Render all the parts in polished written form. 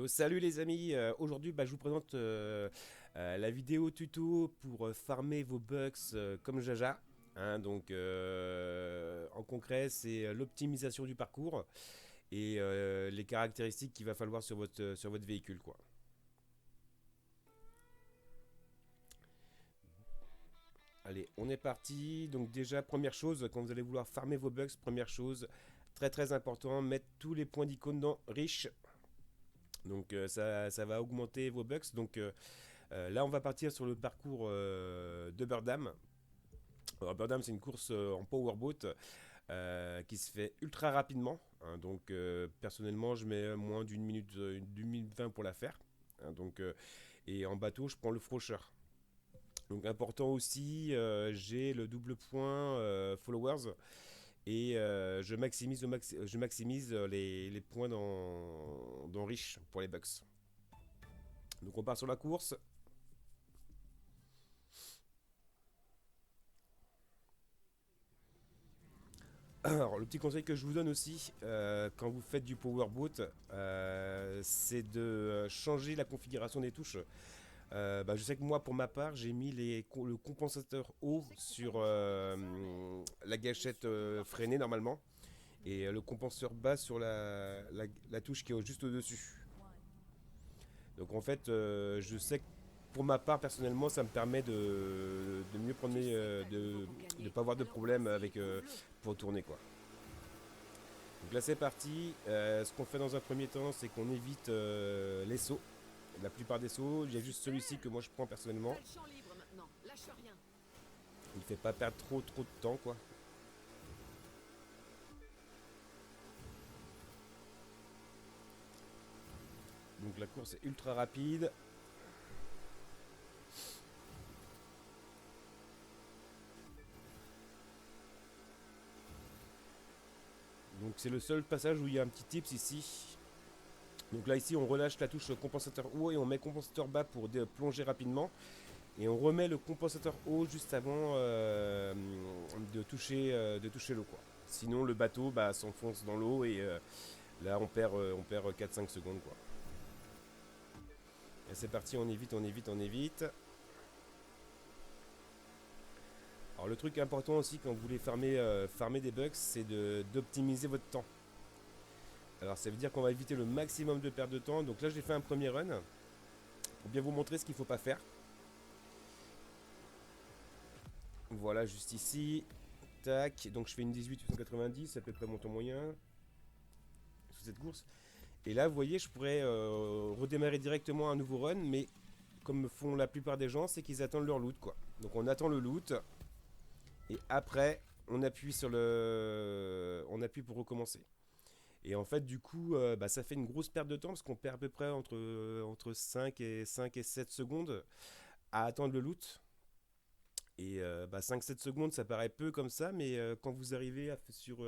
Yo, salut les amis. Aujourd'hui, je vous présente la vidéo tuto pour farmer vos bucks comme Jaja. Hein, donc, en concret, c'est l'optimisation du parcours et les caractéristiques qu'il va falloir sur votre véhicule, quoi. Allez, on est parti. Donc déjà, première chose, quand vous allez vouloir farmer vos bucks, première chose, très très important, mettre tous les points d'icône dans riche. Donc ça va augmenter vos bucks. Donc là, on va partir sur le parcours de Burdam. Alors, Burdam, c'est une course en powerboat qui se fait ultra rapidement. Hein, donc, personnellement, je mets moins d'une minute 20 pour la faire. Hein, donc, et en bateau, je prends le Frocher. Donc, important aussi, j'ai le double point followers et je maximise les points dans Riche pour les bucks. Donc, on part sur la course. Alors, le petit conseil que je vous donne aussi, quand vous faites du powerboat, c'est de changer la configuration des touches. Je sais que moi, pour ma part, j'ai mis le compensateur haut sur la gâchette freinée normalement, et le compensateur bas sur la touche qui est juste au-dessus. Donc en fait, je sais que pour ma part, personnellement, ça me permet de mieux prendre de ne pas avoir de problème avec pour tourner quoi. Donc là c'est parti. Ce qu'on fait dans un premier temps, c'est qu'on évite les sauts. La plupart des sauts, il y a juste celui-ci que moi je prends personnellement. Il fait pas perdre trop de temps quoi. Donc la course est ultra rapide. Donc c'est le seul passage où il y a un petit tips ici. Donc là ici on relâche la touche compensateur haut et on met compensateur bas pour plonger rapidement. Et on remet le compensateur haut juste avant de toucher l'eau quoi. Sinon le bateau s'enfonce dans l'eau et là on perd 4-5 secondes quoi. Et c'est parti, on évite, on évite, on évite. Alors le truc important aussi quand vous voulez farmer des bugs, c'est d'optimiser votre temps. Alors ça veut dire qu'on va éviter le maximum de perte de temps. Donc là j'ai fait un premier run pour bien vous montrer ce qu'il ne faut pas faire. Voilà, juste ici. Tac, donc je fais une 18,890, c'est à peu près mon temps moyen sur cette course. Et là, vous voyez, je pourrais redémarrer directement un nouveau run, mais comme font la plupart des gens, c'est qu'ils attendent leur loot, quoi. Donc on attend le loot, et après, on appuie pour recommencer. Et en fait, du coup, ça fait une grosse perte de temps, parce qu'on perd à peu près entre 5 et 7 secondes à attendre le loot. Et 5-7 secondes, ça paraît peu comme ça, mais quand vous arrivez sur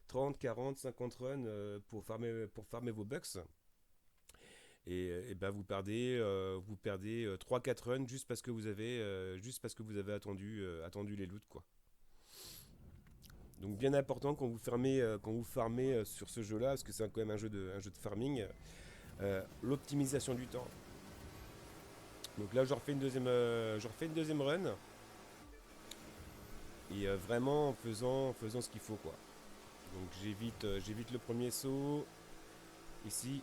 30, 40, 50 runs pour farmer vos bucks, vous perdez 3-4 runs juste parce que vous avez attendu les loots quoi. Donc bien important quand vous farmez sur ce jeu-là, parce que c'est quand même un jeu de farming, l'optimisation du temps. Donc là, je refais une deuxième run et vraiment en faisant ce qu'il faut quoi. Donc j'évite le premier saut ici.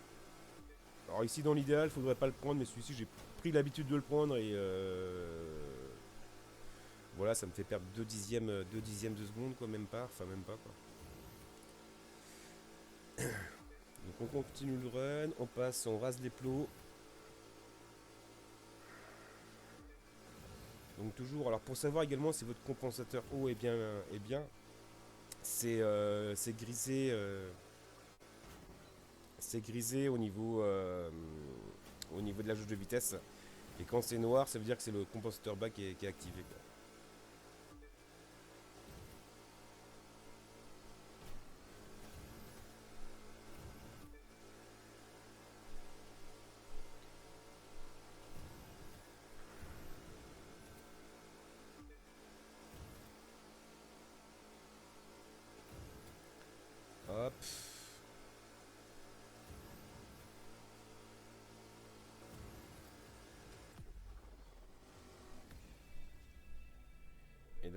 Alors ici dans l'idéal, il faudrait pas le prendre, mais celui-ci j'ai pris l'habitude de le prendre et voilà, ça me fait perdre 2 dixièmes de seconde quoi, même pas, enfin même pas quoi. Donc on continue le run, on rase les plots. Donc toujours, alors pour savoir également si votre compensateur haut est bien, c'est grisé au niveau de la jauge de vitesse. Et quand c'est noir, ça veut dire que c'est le compensateur bas qui est activé quoi. Hop.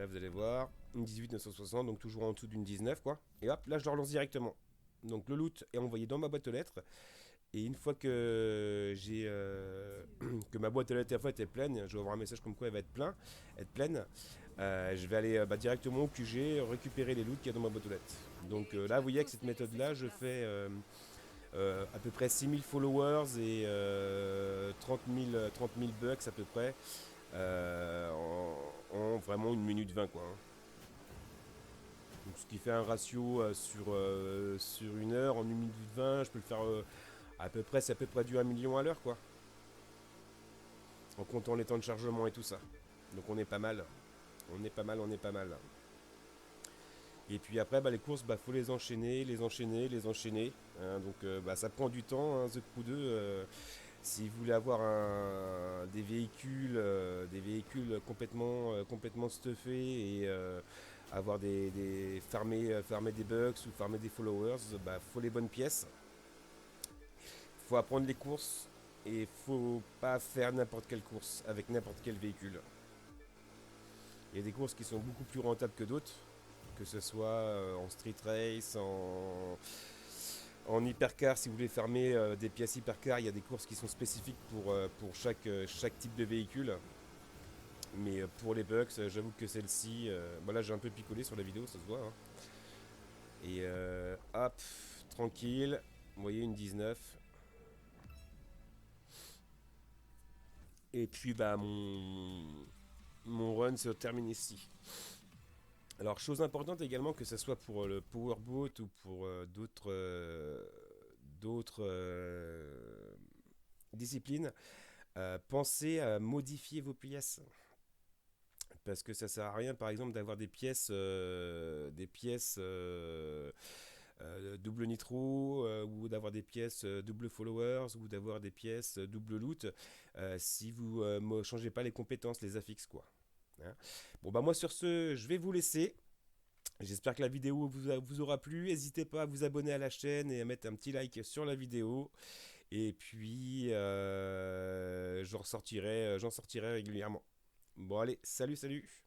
Là, vous allez voir, une 18 960, donc toujours en dessous d'une 19, quoi. Et hop, là, je le relance directement. Donc le loot est envoyé dans ma boîte aux lettres. Et une fois que j'ai que ma boîte aux lettres en fait est pleine, je vais avoir un message comme quoi elle va être pleine. Je vais aller directement au QG récupérer les loots qu'il y a dans ma boîte aux lettres. Donc là, vous voyez, avec cette méthode-là, je fais à peu près 6000 followers et 30 000 bucks à peu près en vraiment 1 minute 20, quoi, hein. Donc, ce qui fait un ratio sur 1 heure en 1 minute 20, je peux le faire à peu près, c'est à peu près du 1 million à l'heure, quoi. En comptant les temps de chargement et tout ça. Donc on est pas mal. On est pas mal, on est pas mal. Et puis après, bah, les courses, bah, faut les enchaîner, les enchaîner, les enchaîner, hein. Donc bah, ça prend du temps, hein, The Crew 2. Si vous voulez avoir des véhicules complètement stuffés et avoir farmer des bugs ou farmer des followers, bah, faut les bonnes pièces. Faut apprendre les courses et faut pas faire n'importe quelle course avec n'importe quel véhicule. Il y a des courses qui sont beaucoup plus rentables que d'autres, que ce soit en street race, en hypercar. Si vous voulez farmer des pièces hypercar, il y a des courses qui sont spécifiques pour chaque type de véhicule. Mais pour les bugs, j'avoue que celle-ci, voilà, j'ai un peu picolé sur la vidéo, ça se voit, hein. Et hop, tranquille, vous voyez une 19. Et puis bah mon run se termine ici. Alors, chose importante également, que ce soit pour le powerboat ou pour d'autres disciplines, pensez à modifier vos pièces. Parce que ça sert à rien, par exemple, d'avoir des pièces double nitro, ou d'avoir des pièces double followers, ou d'avoir des pièces double loot, si vous ne changez pas les compétences, les affixes, quoi, hein. Bon, bah moi sur ce, je vais vous laisser. J'espère que la vidéo vous aura plu. N'hésitez pas à vous abonner à la chaîne et à mettre un petit like sur la vidéo. Et puis, j'en sortirai régulièrement. Bon, allez, salut, salut!